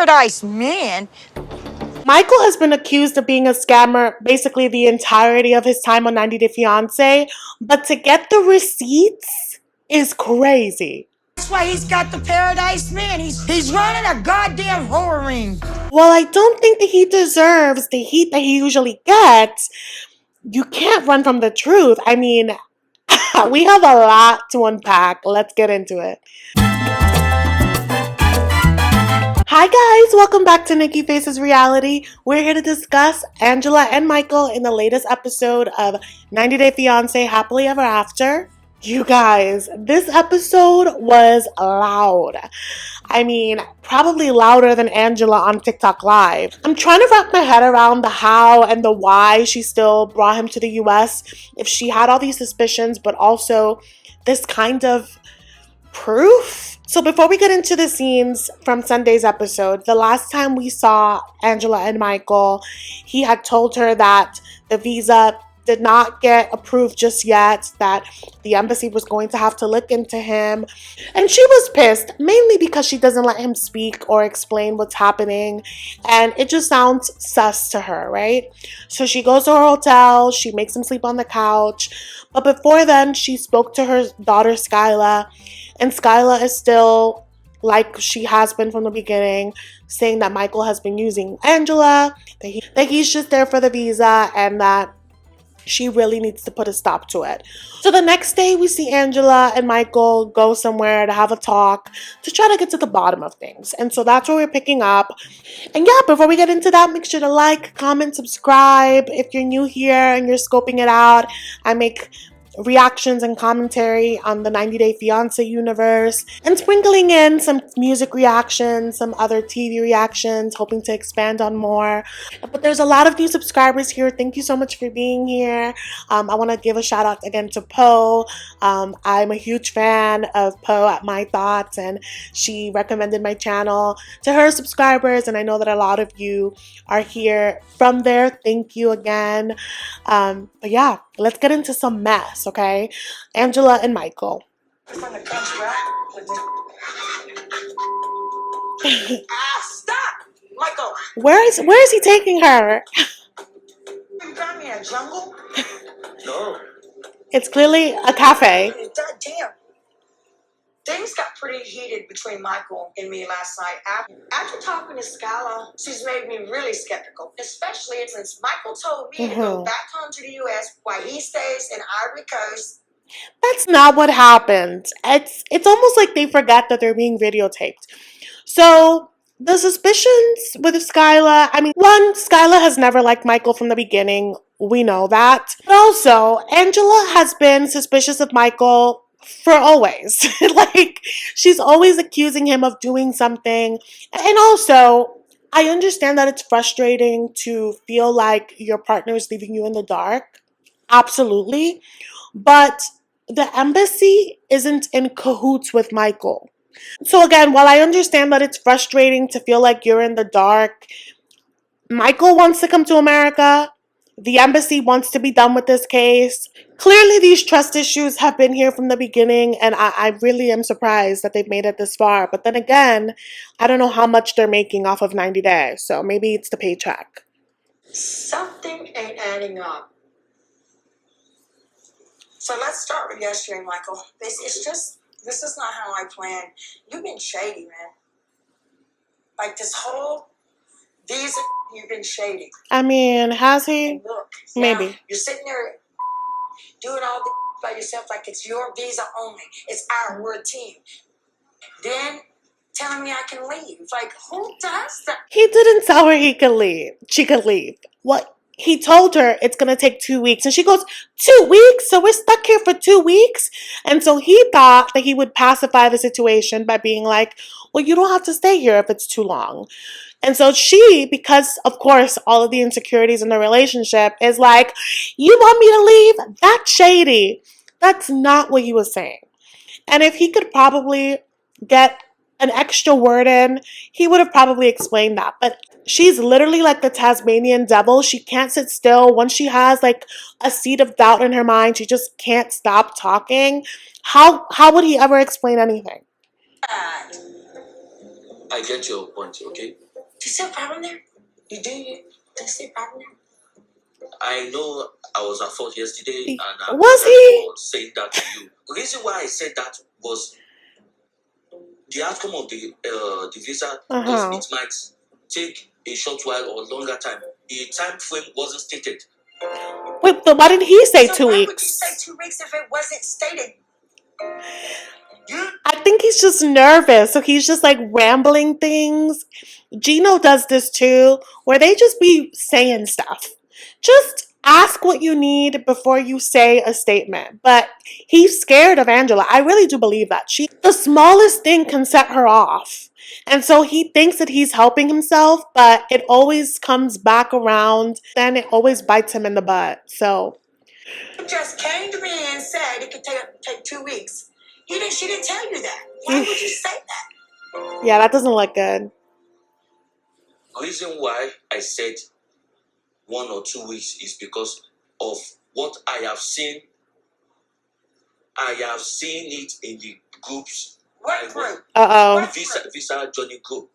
paradise man. Michael has been accused of being a scammer basically the entirety of his time on 90 Day Fiancé, but to get the receipts is crazy. That's why he's got the paradise man. He's running a goddamn whore ring. While I don't think that he deserves the heat that he usually gets, you can't run from the truth. I mean, we have a lot to unpack. Let's get into it. Hi guys, welcome back to Nikki Faces Reality. We're here to discuss Angela and Michael in the latest episode of 90 Day Fiancé Happily Ever After. You guys, this episode was loud. I mean, probably louder than Angela on TikTok Live. I'm trying to wrap my head around the how and the why she still brought him to the US if she had all these suspicions, but also this kind of proof. So before we get into the scenes from Sunday's episode, the last time we saw Angela and Michael, he had told her that the visa did not get approved just yet, that the embassy was going to have to look into him. And she was pissed, mainly because she doesn't let him speak or explain what's happening. And it just sounds sus to her, right? So she goes to her hotel, she makes him sleep on the couch. But before then, she spoke to her daughter, Skyla. And Skyla is still, like she has been from the beginning, saying that Michael has been using Angela, that he's just there for the visa, and that she really needs to put a stop to it. So the next day, we see Angela and Michael go somewhere to have a talk to try to get to the bottom of things. And so that's where we're picking up. And yeah, before we get into that, make sure to like, comment, subscribe. If you're new here and you're scoping it out, I make reactions and commentary on the 90 Day Fiancé universe, and sprinkling in some music reactions, some other TV reactions, hoping to expand on more. But there's a lot of new subscribers here. Thank you so much for being here. I want to give a shout out again to Poe. I'm a huge fan of Poe at My Thoughts, and she recommended my channel to her subscribers, and I know that a lot of you are here from there. Thank you again. But yeah, let's get into some mess, okay? Angela and Michael. From the country, stop! Michael! Where is he taking her? You got me a jungle? No. It's clearly a cafe. Damn. Things got pretty heated between Michael and me last night. After talking to Skyla, she's made me really skeptical, especially since Michael told me to go back home to the U.S. while he stays in Ivory Coast. That's not what happened. It's almost like they forgot that they're being videotaped. So the suspicions with Skyla, I mean, one, Skyla has never liked Michael from the beginning. We know that. But also, Angela has been suspicious of Michael for always. Like, she's always accusing him of doing something. And also, I understand that it's frustrating to feel like your partner is leaving you in the dark. Absolutely. But the embassy isn't in cahoots with Michael. So again, while I understand that it's frustrating to feel like you're in the dark, Michael wants to come to America. The embassy wants to be done with this case. Clearly, these trust issues have been here from the beginning, and I really am surprised that they've made it this far. But then again, I don't know how much they're making off of 90 days, so maybe it's the paycheck. Something ain't adding up. So let's start with yesterday, Michael. This is not how I planned. You've been shady, man. Like this whole visa, you've been shady. I mean, has he? And look, Maybe. now, you're sitting there doing all this by yourself like it's your visa only. It's our word team. Then telling me I can leave. Like, who does that? He didn't tell her he could leave. She could leave. What? He told her it's going to take 2 weeks. And she goes, 2 weeks? So we're stuck here for 2 weeks? And so he thought that he would pacify the situation by being like, well, you don't have to stay here if it's too long. And so she, because of course all of the insecurities in the relationship, is like, you want me to leave? That's shady. That's not what he was saying. And if he could probably get an extra word in, he would have probably explained that. But she's literally like the Tasmanian devil. She can't sit still. Once she has like a seed of doubt in her mind, she just can't stop talking. How would he ever explain anything? I get your point, okay? you see a problem there? You do see a problem there? I know I was at fault yesterday, and I was he for saying that to you. The reason why I said that was the outcome of the visa. It might take a short while or longer time. The time frame wasn't stated. Wait, but why didn't he say so 2 why weeks? Would you say 2 weeks if it wasn't stated? I think he's just nervous, so he's just like rambling things. Gino does this too, where they just be saying stuff. Just ask what you need before you say a statement. But he's scared of Angela. I really do believe that. The smallest thing can set her off. And so he thinks that he's helping himself, but it always comes back around. Then it always bites him in the butt. So he just came to me and said it could take 2 weeks. She didn't tell you that. Why would you say that? Yeah, that doesn't look good. The reason why I said 1 or 2 weeks is because of what I have seen. I have seen it in the groups. What group? Visa Johnny group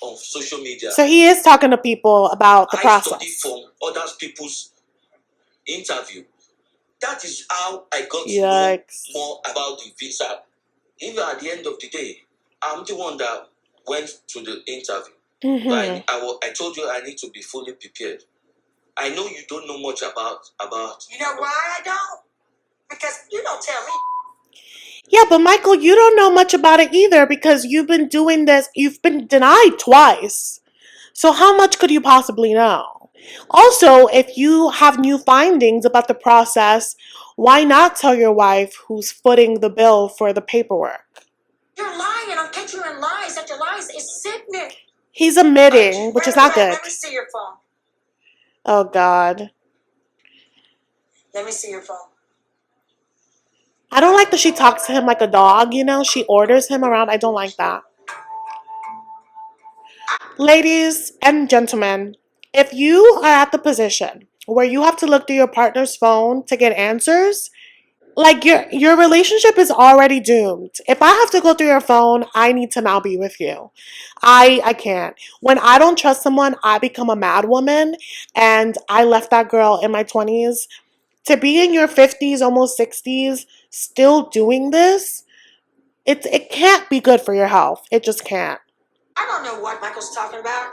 on social media. So he is talking to people about the process. I studied from other people's interview. That is how I got to know more about the visa. Even at the end of the day, I'm the one that went to the interview. But I told you I need to be fully prepared. I know you don't know much about. You know why I don't? Because you don't tell me. Yeah, but Michael, you don't know much about it either because you've been doing this. You've been denied twice. So how much could you possibly know? Also, if you have new findings about the process, why not tell your wife who's footing the bill for the paperwork? You're lying. I'll catch you in lies after lies. It's sickening. He's admitting, which is not good. Let me see your phone. Oh, God. Let me see your phone. I don't like that she talks to him like a dog, you know? She orders him around. I don't like that. Ladies and gentlemen, if you are at the position where you have to look through your partner's phone to get answers, like your relationship is already doomed. If I have to go through your phone, I need to now be with you. I can't. When I don't trust someone, I become a mad woman, and I left that girl in my 20s. To be in your 50s, almost 60s, still doing this, it can't be good for your health. It just can't. I don't know what Michael's talking about,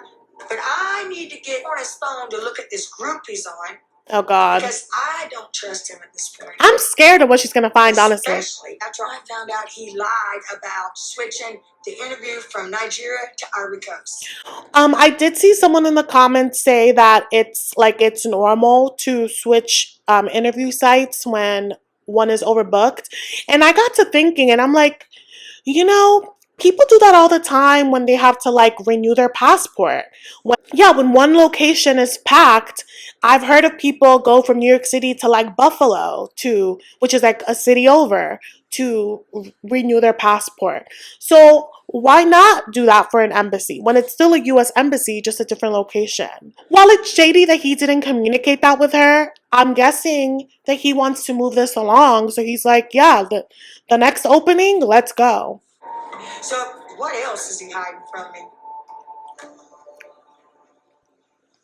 but I need to get on his phone to look at this group he's on. Oh, God. Because I don't trust him at this point. I'm scared of what she's going to find, honestly. Especially after I found out he lied about switching the interview from Nigeria to Ivory Coast. I did see someone in the comments say that it's normal to switch interview sites when one is overbooked. And I got to thinking, and I'm like, you know, people do that all the time when they have to renew their passport. When one location is packed, I've heard of people go from New York City to Buffalo which is a city over, to renew their passport. So why not do that for an embassy when it's still a U.S. embassy, just a different location? While it's shady that he didn't communicate that with her, I'm guessing that he wants to move this along. So he's like, yeah, the next opening, let's go. So what else is he hiding from me?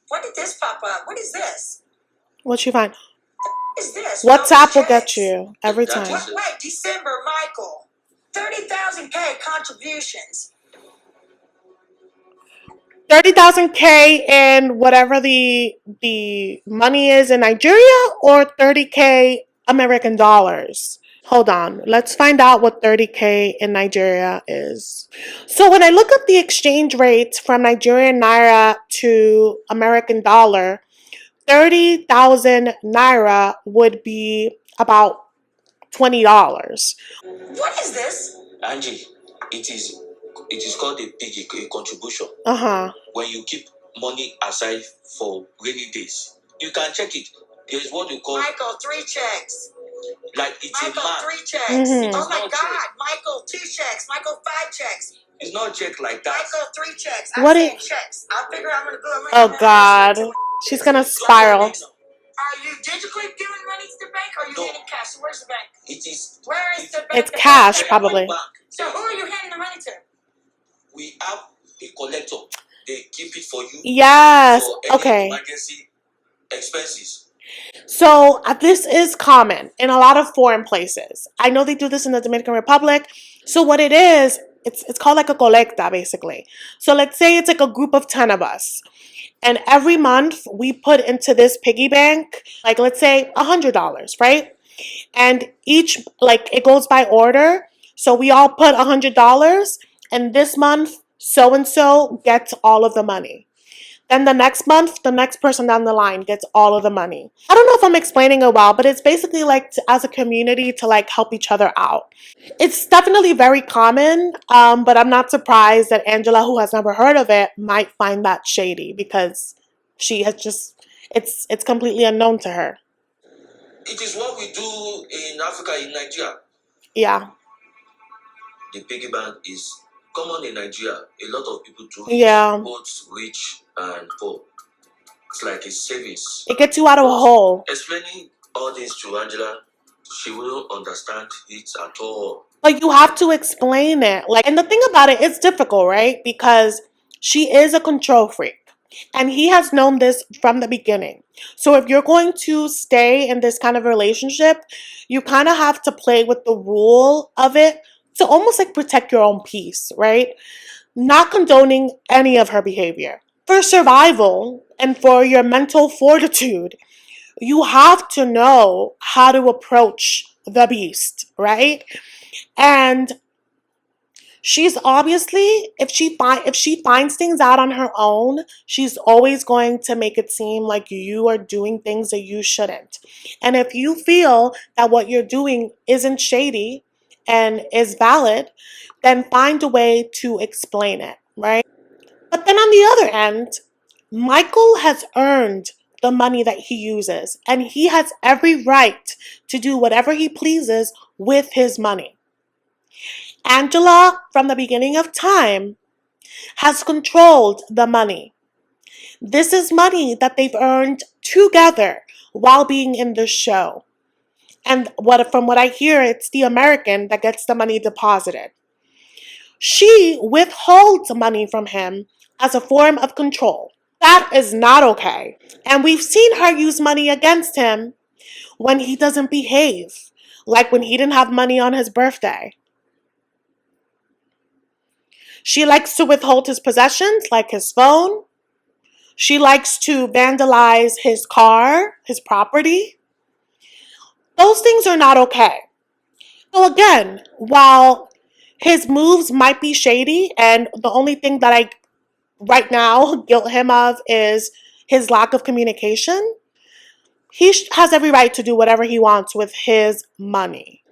When did this pop up? What is this? What'd she find? What is this? WhatsApp will get you every time. Wait, December, Michael. 30,000K contributions. 30,000K in whatever the money is in Nigeria, or 30K American dollars? Hold on. Let's find out what 30K in Nigeria is. So when I look up the exchange rates from Nigerian naira to American dollar, 30,000 naira would be about $20. What is this? Angie, it is called a piggy, a contribution. When you keep money aside for rainy days, you can check it. There's what you call Michael, 3 checks. It's Michael, a man. 3 checks. Oh my God, check. Michael, 2 checks. Michael, 5 checks. It's not a check like that. Michael, 3 checks. What I'm saying checks. I figure I'm gonna go. Oh God, she's gonna spiral. Are you digitally giving money to the bank, or are you handing cash? So where's the bank? Where is the bank? It's cash, probably. So who are you handing the money to? We have a collector. They keep it for you. Yes. For any emergency expenses. So this is common in a lot of foreign places. I know they do this in the Dominican Republic. So what it is, it's called like a colecta basically. So let's say it's like a group of 10 of us. And every month we put into this piggy bank, like let's say $100, right? And each, like it goes by order. So we all put $100, and this month so and so gets all of the money. Then the next month, the next person down the line gets all of the money. I don't know if I'm explaining it well, but it's basically like as a community to like help each other out. It's definitely very common, but I'm not surprised that Angela, who has never heard of it, might find that shady because she has just, it's completely unknown to her. It is what we do in Africa, in Nigeria. Yeah. The piggy bank is common in Nigeria. A lot of people do it, both rich and poor. It's like a savings. It gets you out of a hole. Explaining all this to Angela, she wouldn't understand it at all. Like you have to explain it. Like, and the thing about it, it's difficult, right? Because she is a control freak. And he has known this from the beginning. So if you're going to stay in this kind of relationship, you kind of have to play with the rule of it to almost like protect your own peace, right? Not condoning any of her behavior. For survival and for your mental fortitude, you have to know how to approach the beast, right? And she's obviously, if she finds things out on her own, she's always going to make it seem like you are doing things that you shouldn't. And if you feel that what you're doing isn't shady and is valid, then find a way to explain it, right? But then on the other end, Michael has earned the money that he uses, and he has every right to do whatever he pleases with his money. Angela, from the beginning of time, has controlled the money. This is money that they've earned together while being in the show. And from what I hear, it's the American that gets the money deposited. She withholds money from him as a form of control. That is not okay. And we've seen her use money against him when he doesn't behave, like when he didn't have money on his birthday. She likes to withhold his possessions, like his phone. She likes to vandalize his car, his property. Those things are not okay. So again, while his moves might be shady, and the only thing that I right now guilt him of is his lack of communication, he has every right to do whatever he wants with his money.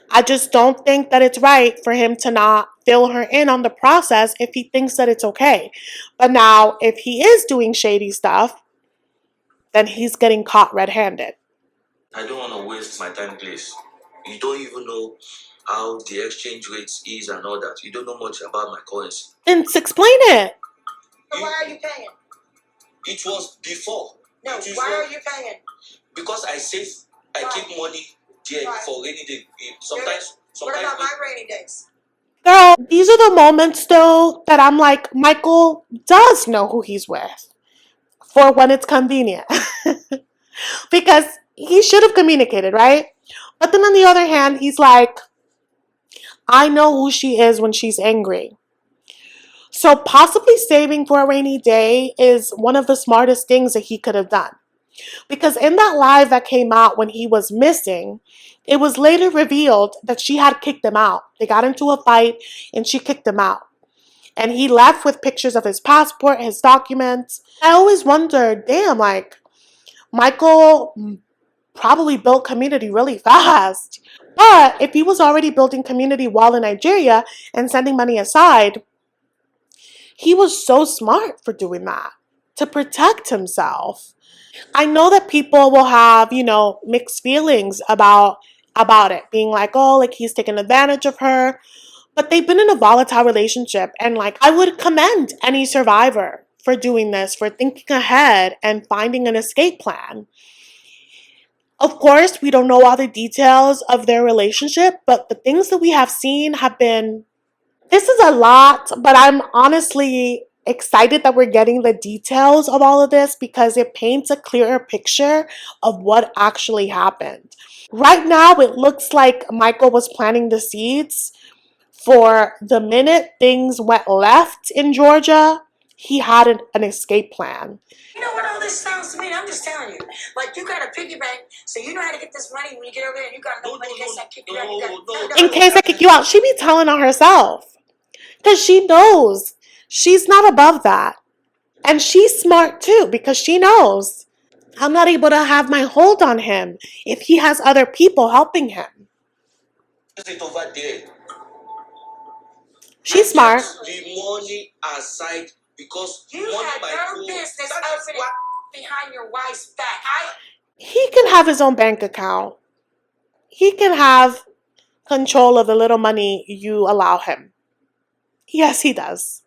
I just don't think that it's right for him to not fill her in on the process if he thinks that it's okay. But now, if he is doing shady stuff, then he's getting caught red-handed. I don't want to waste my time, please. You don't even know how the exchange rates is and all that. You don't know much about my currency. Then explain it. So why are you paying? It was before. No, why are you paying? Because I save, I keep money there for rainy day. Sometimes. What about my rainy days? Girl, these are the moments though that I'm like, Michael does know who he's with for when it's convenient. Because he should have communicated, right? But then on the other hand, he's like, I know who she is when she's angry. So possibly saving for a rainy day is one of the smartest things that he could have done. Because in that live that came out when he was missing, it was later revealed that she had kicked him out. They got into a fight and she kicked him out. And he left with pictures of his passport, his documents. I always wondered, damn, like, Michael probably built community really fast. But if he was already building community while in Nigeria and sending money aside, he was so smart for doing that to protect himself. I know that people will have, mixed feelings about it, being like, oh, like he's taking advantage of her. But they've been in a volatile relationship, and like I would commend any survivor for doing this, for thinking ahead and finding an escape plan. Of course, we don't know all the details of their relationship, but the things that we have seen have been This is a lot, but I'm honestly excited that we're getting the details of all of this because it paints a clearer picture of what actually happened. Right now, it looks like Michael was planting the seeds for the minute things went left in Georgia. He had an escape plan. You know what all this sounds to me? I'm just telling you. Like, you got a piggy bank, so you know how to get this money when you get over there and you got no money in case I kick you out. In case I kick you out, she be telling on herself. Because she knows she's not above that. And she's smart too because she knows I'm not able to have my hold on him if he has other people helping him. Over there. She's smart. The money aside because you had no business opening behind your wife's back. He can have his own bank account. He can have control of the little money you allow him. Yes, he does.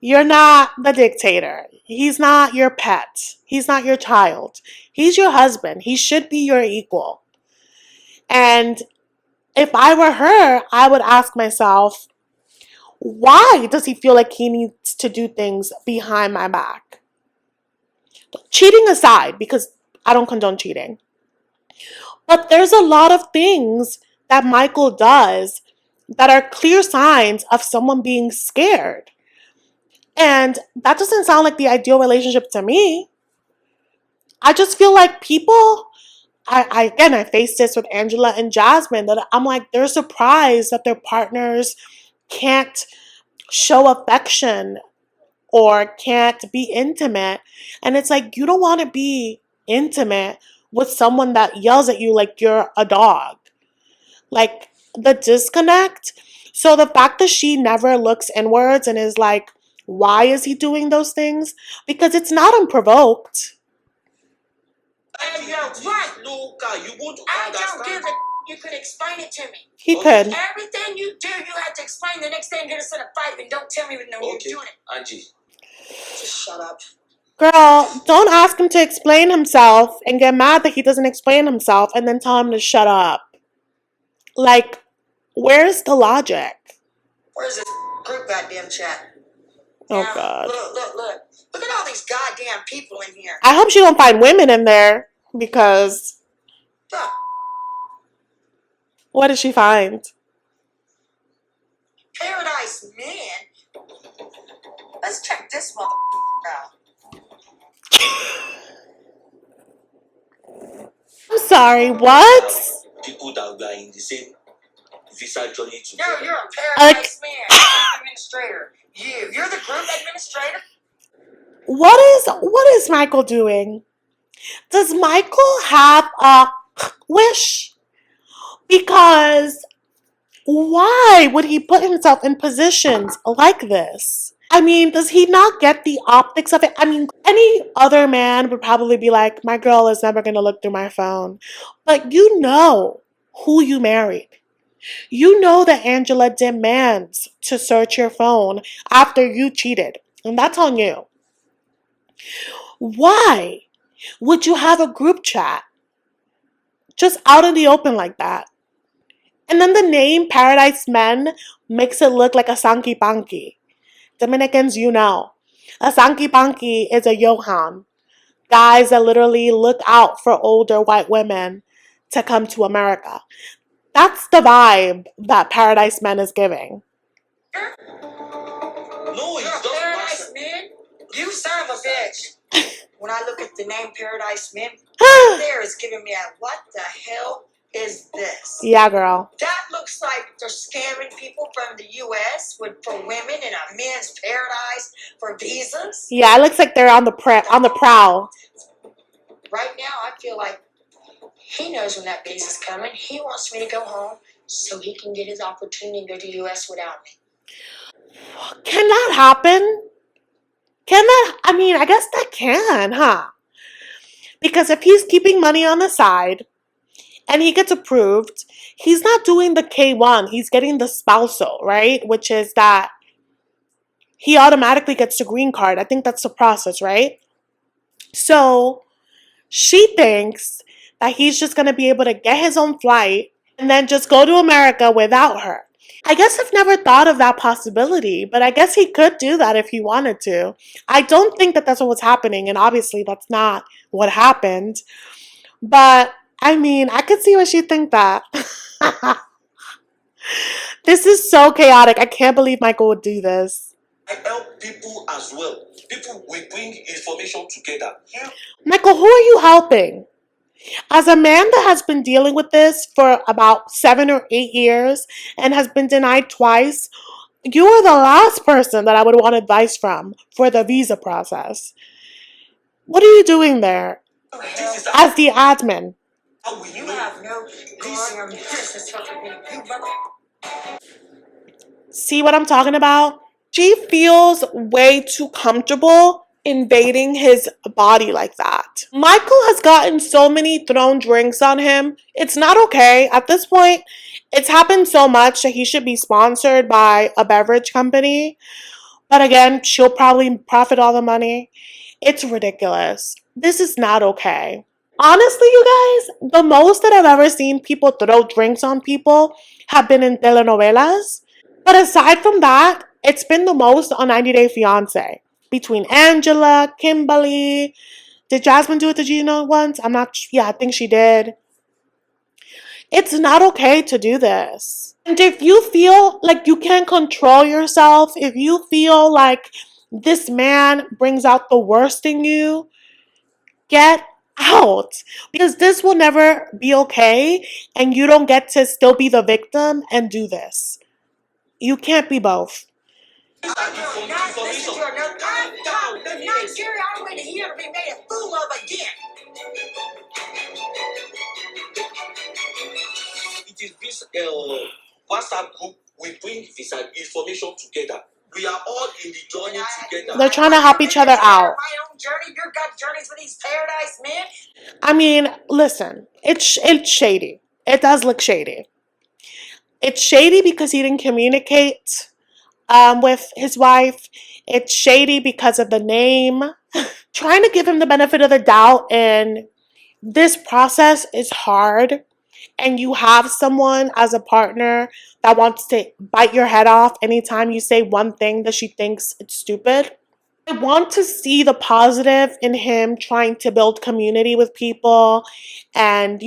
You're not the dictator. He's not your pet. He's not your child. He's your husband. He should be your equal. And if I were her, I would ask myself, why does he feel like he needs to do things behind my back? Cheating aside, because I don't condone cheating. But there's a lot of things that Michael does that are clear signs of someone being scared. And that doesn't sound like the ideal relationship to me. I just feel like people, I faced this with Angela and Jasmine, that I'm like, they're surprised that their partners can't show affection or can't be intimate. And it's like, you don't want to be intimate with someone that yells at you like you're a dog. Like the disconnect. So the fact that she never looks inwards and is like, why is he doing those things? Because it's not unprovoked. And you're right. Look, you won't I don't give a you could explain it to me. He could. Everything you do, you have to explain the next day and get us in a fight and don't tell me no you're doing it. Angie. Just shut up. Girl, don't ask him to explain himself and get mad that he doesn't explain himself and then tell him to shut up. Like, where's the logic? Where's this group goddamn chat? Oh, now, God. Look. Look at all these goddamn people in here. I hope she don't find women in there because... Look. What did she find? Paradise men? Let's check this mother out. I'm sorry, what? People that were in the same visa journey together. You're a paradise man. Administrator. You're the group administrator? What is Michael doing? Does Michael have a wish? Because why would he put himself in positions like this? I mean, does he not get the optics of it? I mean, any other man would probably be like, my girl is never going to look through my phone. But you know who you married. You know that Angela demands to search your phone after you cheated. And that's on you. Why would you have a group chat just out in the open like that? And then the name Paradise Men makes it look like a Sanky Panky. Dominicans, you know. A Sanky Panky is a Johan. Guys that literally look out for older white women to come to America. That's the vibe that Paradise Men is giving. No, it's just Paradise Men? You son of a bitch. When I look at the name Paradise Men, there is giving me a what the hell is this? Yeah, girl. That looks like they're scamming people from the U.S. for women in a men's paradise for visas. Yeah, it looks like they're on the prowl. Right now, I feel like he knows when that visa's coming. He wants me to go home so he can get his opportunity to go to the U.S. without me. Can that happen? I guess that can, huh? Because if he's keeping money on the side and he gets approved, he's not doing the K1. He's getting the spousal, right? Which is that he automatically gets the green card. I think that's the process, right? So she thinks that he's just going to be able to get his own flight and then just go to America without her. I guess I've never thought of that possibility, but I guess he could do that if he wanted to. I don't think that that's what's happening, and obviously that's not what happened. But I mean, I could see why she'd think that. This is so chaotic. I can't believe Michael would do this. I help people as well. People will bring information together. Michael, who are you helping? As a man that has been dealing with this for about 7 or 8 years and has been denied twice, you are the last person that I would want advice from for the visa process. What are you doing there as the admin? You have no goddamn business helping me. You mother. See what I'm talking about? She feels way too comfortable invading his body like that. Michael has gotten so many thrown drinks on him. It's not okay. At this point, it's happened so much that he should be sponsored by a beverage company. But again, she'll probably profit all the money. It's ridiculous. This is not okay. Honestly, you guys, the most that I've ever seen people throw drinks on people have been in telenovelas. But aside from that, it's been the most on 90 Day Fiancé. Between Angela, Kimberly. Did Jasmine do it to Gino once? I'm not yeah, I think she did. It's not okay to do this. And if you feel like you can't control yourself, if you feel like this man brings out the worst in you, get out. Because this will never be okay, and you don't get to still be the victim and do this. You can't be both. Listen to another. I'm not Jerry. I'm waiting here to be made a fool of again. It is this WhatsApp group we bring this information together. We are all in the journey together. They're trying to help each other out. My own journey. Your gut journeys with these paradise men. I mean, listen, it's shady. It does look shady. It's shady because he didn't communicate with his wife. It's shady because of the name. Trying to give him the benefit of the doubt in this process is hard. And you have someone as a partner that wants to bite your head off anytime you say one thing that she thinks it's stupid. I want to see the positive in him trying to build community with people and,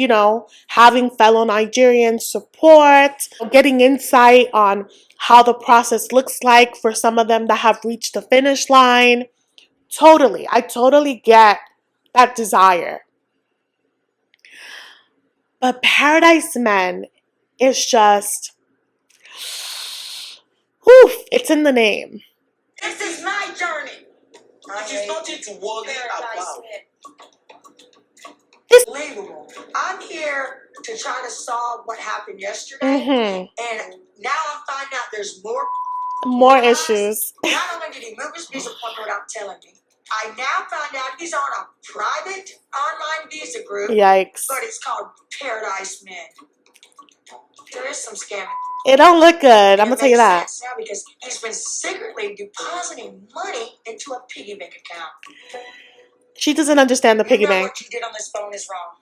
having fellow Nigerians support, getting insight on how the process looks like for some of them that have reached the finish line. Totally. I totally get that desire. But Paradise Men is just, it's in the name. This is my journey. It is nothing to worry about. It's unbelievable. I'm here to try to solve what happened yesterday, and now I'm finding out there's more issues. Not only did he move his visa appointment without telling me, I now found out he's on a private online visa group. Yikes. But it's called Paradise Men. There is some scamming. It don't look good. I'm going to tell you that. Now because he's been secretly depositing money into a piggy bank account. She doesn't understand the piggy bank. What you did on this phone is wrong.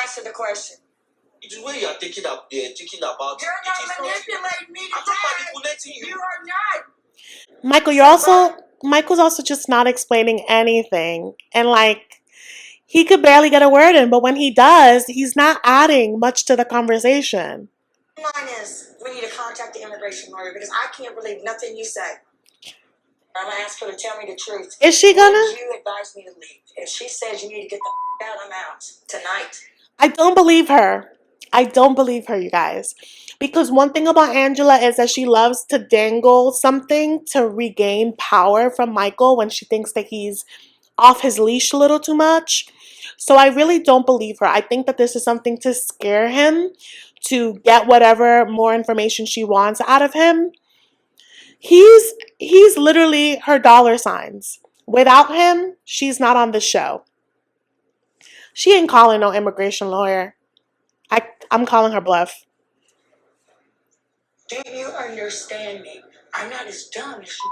Answer the question. It's the way you are thinking about. You're not manipulating me. I'm not manipulating you. You are not. Michael's also just not explaining anything. And he could barely get a word in, but when he does, he's not adding much to the conversation. Mine is, we need to contact the immigration lawyer because I can't believe nothing you say. I'm going to ask her to tell me the truth. Is she gonna? You advise me to leave. If she says you need to get the out, I'm out tonight. I don't believe her. You guys. Because one thing about Angela is that she loves to dangle something to regain power from Michael when she thinks that he's off his leash a little too much. So I really don't believe her. I think that this is something to scare him, to get whatever more information she wants out of him. He's literally her dollar signs. Without him, she's not on the show. She ain't calling no immigration lawyer. I'm calling her bluff. Do you understand me? I'm not as dumb as you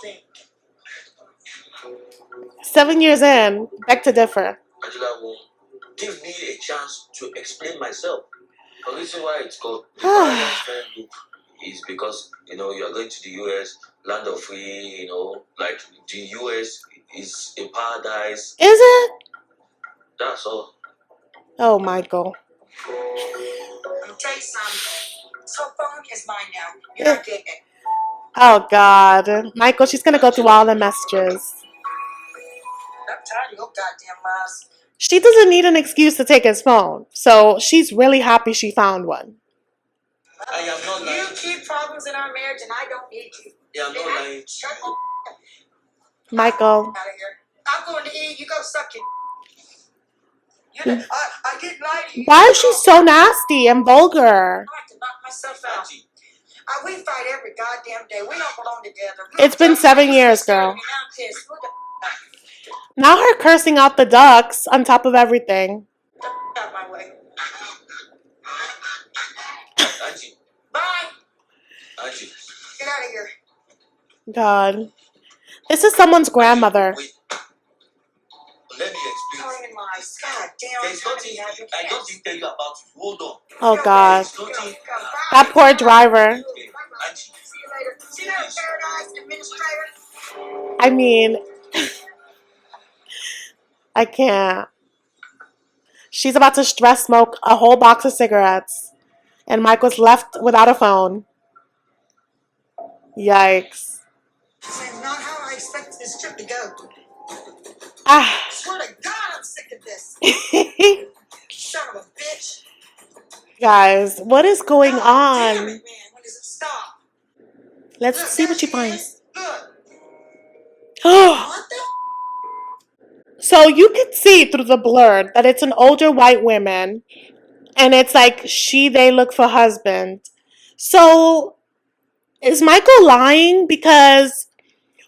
think. 7 years in, beg to differ. Angela will give me a chance to explain myself. The reason why it's called the Paradise Men Group is because, you know, you are going to the US, land of free, you know, like the US is a paradise. Is it? That's all. Oh, Michael. I'll tell you something. This whole phone is mine now. You're not getting it. Oh, God. Michael, she's going to go through all the messages. I'm tired of your goddamn lies. She doesn't need an excuse to take his phone, so she's really happy she found one. I am not lying. You keep problems in our marriage and I don't need you. Yeah, I'm not lying. Shut up. Michael. Out of here. I'm going to eat. You go suck it. I didn't lie to you. Why is she so nasty and vulgar? I have to knock myself out. We fight every goddamn day. We don't belong together. It's been 7 years, girl. Now her cursing out the ducks on top of everything. Out my way. Bye. Get out of here. God. This is someone's grandmother. Wait. Let me explain. Telling lies. God damn. There's nothing I don't think tell you about it. Hold on. Oh, God. There's nothing. That poor driver. See you later. See you later, Paradise Administrator. I mean, I can't. She's about to stress smoke a whole box of cigarettes. And Michael's left without a phone. Yikes. This is not how I expected this trip to go. Ah. I swear to God, I'm sick of this. Son of a bitch. Guys, what is going on? Damn it, man. When does it stop? Let's see what she finds. Look. What the? So you can see through the blur that it's an older white woman. And it's like they look for husband. So is Michael lying? Because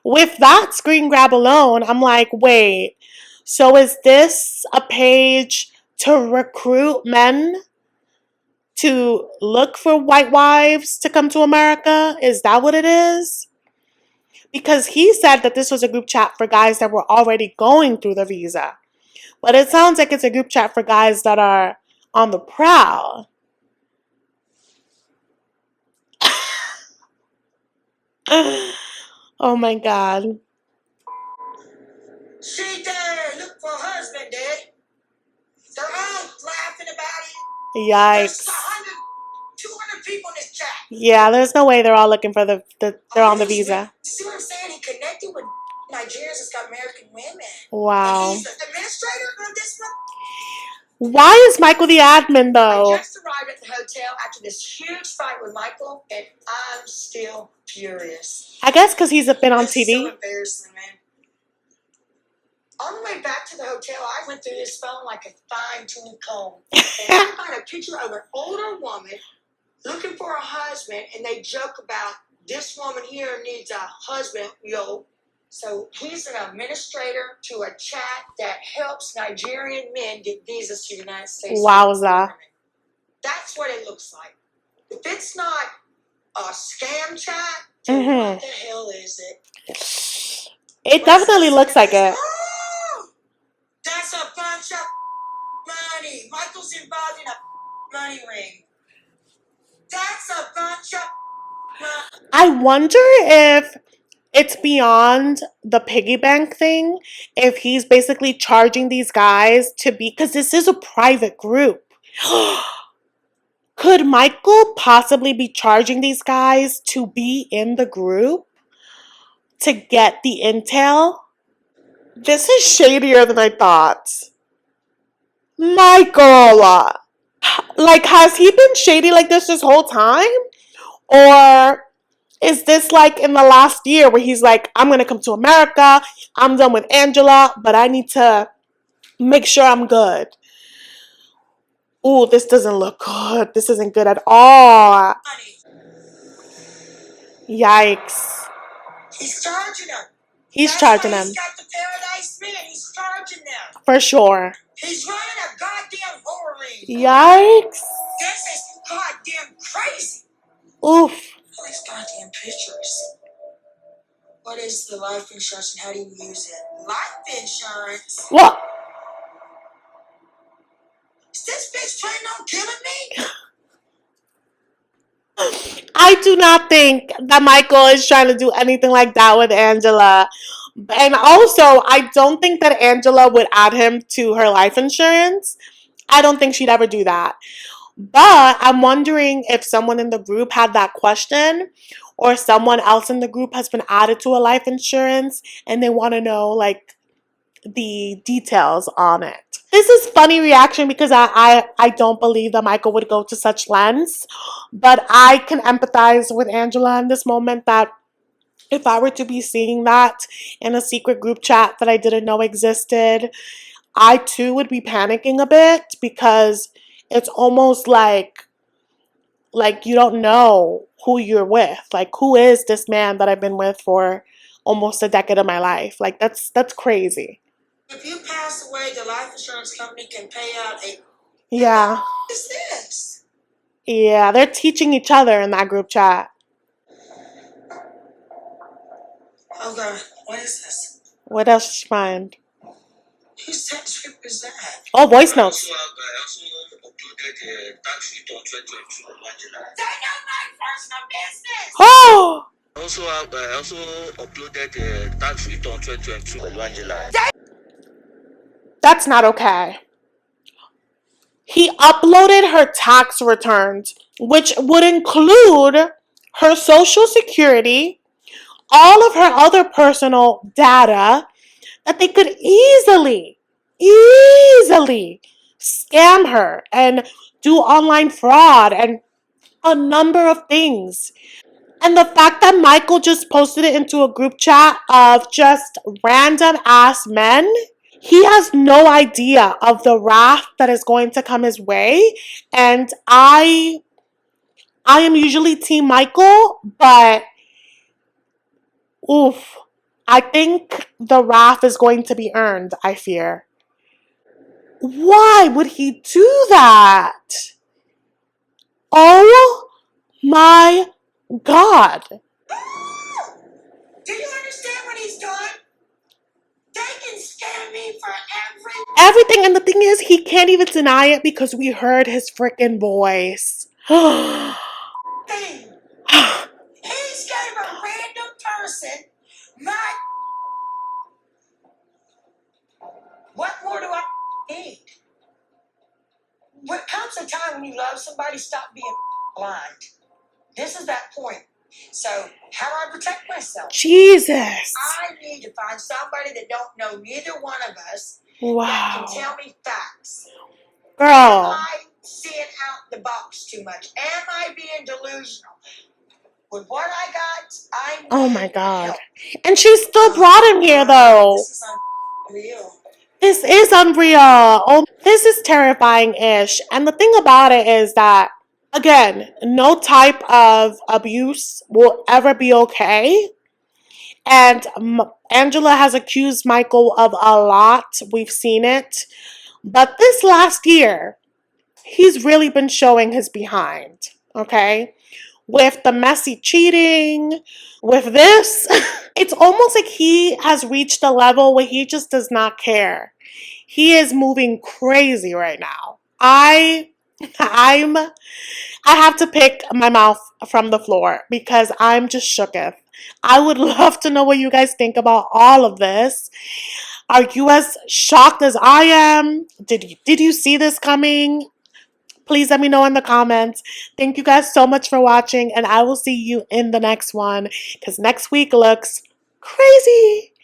with that screen grab alone, I'm like, wait. So is this a page to recruit men to look for white wives to come to America? Is that what it is? Because he said that this was a group chat for guys that were already going through the visa. But it sounds like it's a group chat for guys that are on the prowl. Oh my God. She there. Look for her husband, Dad. They're all laughing about it. Yikes. There's 100, 200 people in this chat. Yeah, there's no way they're all looking for they're on the visa. See what I'm saying? He connected with Nigerians that's got American women. Wow. And he's the administrator on this one. Why is Michael the admin, though? I just arrived at the hotel after this huge fight with Michael, and I'm still furious. I guess because he's been on TV. It's so embarrassing, man. On the way back to the hotel, I went through this phone like a fine-tuned comb. And I find a picture of an older woman looking for a husband, and they joke about this woman here needs a husband, yo. So he's an administrator to a chat that helps Nigerian men get visas to the United States. Wowza. That's what it looks like. If it's not a scam chat, then what the hell is it? It definitely looks like it. Oh, that's a bunch of money. Michael's involved in a money ring. That's a bunch of money. I wonder if it's beyond the piggy bank thing. If he's basically charging these guys to be, because this is a private group. Could Michael possibly be charging these guys to be in the group to get the intel? This is shadier than I thought. Michael! Like, has he been shady like this whole time? Or is this like in the last year where he's like, I'm going to come to America, I'm done with Angela, but I need to make sure I'm good. Ooh, this doesn't look good. This isn't good at all. Yikes. He's charging them. He's charging them. He's got the Paradise Men. He's charging them. For sure. He's running a goddamn horror ring. Yikes. This is goddamn crazy. Oof. All these goddamn pictures. What is the life insurance and how do you use it? Life insurance? What? Is this bitch planning on killing me? I I do not think that Michael is trying to do anything like that with Angela. And also, I don't think that Angela would add him to her life insurance. I don't think she'd ever do that. But I'm wondering if someone in the group had that question, or someone else in the group has been added to a life insurance and they want to know like the details on it. This is funny reaction because I don't believe that Michael would go to such lengths, but I can empathize with Angela in this moment that if I were to be seeing that in a secret group chat that I didn't know existed, I too would be panicking a bit because it's almost like you don't know who you're with. Like, who is this man that I've been with for almost a decade of my life? Like, that's crazy. If you pass away, the life insurance company can pay out a... Yeah. What is this? Yeah, they're teaching each other in that group chat. Oh God, what is this? What else did you find? Whose tax script is that? Oh, voice notes. I also uploaded tax return 2022 on July. They know my personal business! Oh! I also uploaded tax return 2022 on July. That's not okay. He uploaded her tax returns, which would include her social security, all of her other personal data that they could easily scam her and do online fraud and a number of things. And the fact that Michael just posted it into a group chat of just random ass men, he has no idea of the wrath that is going to come his way. And I am usually team Michael, but oof, I think the wrath is going to be earned, I fear. Why would he do that? Oh my God. Do you understand what he's doing? They can scam me for everything. And the thing is, he can't even deny it because we heard his freaking voice. thing. He's gave a random person my... What more do I need? What comes a time when you love somebody, stop being blind. This is that point. So, how do I protect myself? Jesus. I need to find somebody that don't know neither one of us that can tell me facts. Girl. Am I seeing out the box too much? Am I being delusional? With what I got, I need Oh my God. help. And she still brought him here though. This is unreal. This is unreal. Oh, this is terrifying-ish. And the thing about it is that, again, no type of abuse will ever be okay. And Angela has accused Michael of a lot. We've seen it. But this last year, he's really been showing his behind. Okay? With the messy cheating, with this, it's almost like he has reached a level where he just does not care. He is moving crazy right now. I have to pick my mouth from the floor because I'm just shooketh. I would love to know what you guys think about all of this. Are you as shocked as I am? Did you see this coming? Please let me know in the comments. Thank you guys so much for watching, and I will see you in the next one because next week looks crazy.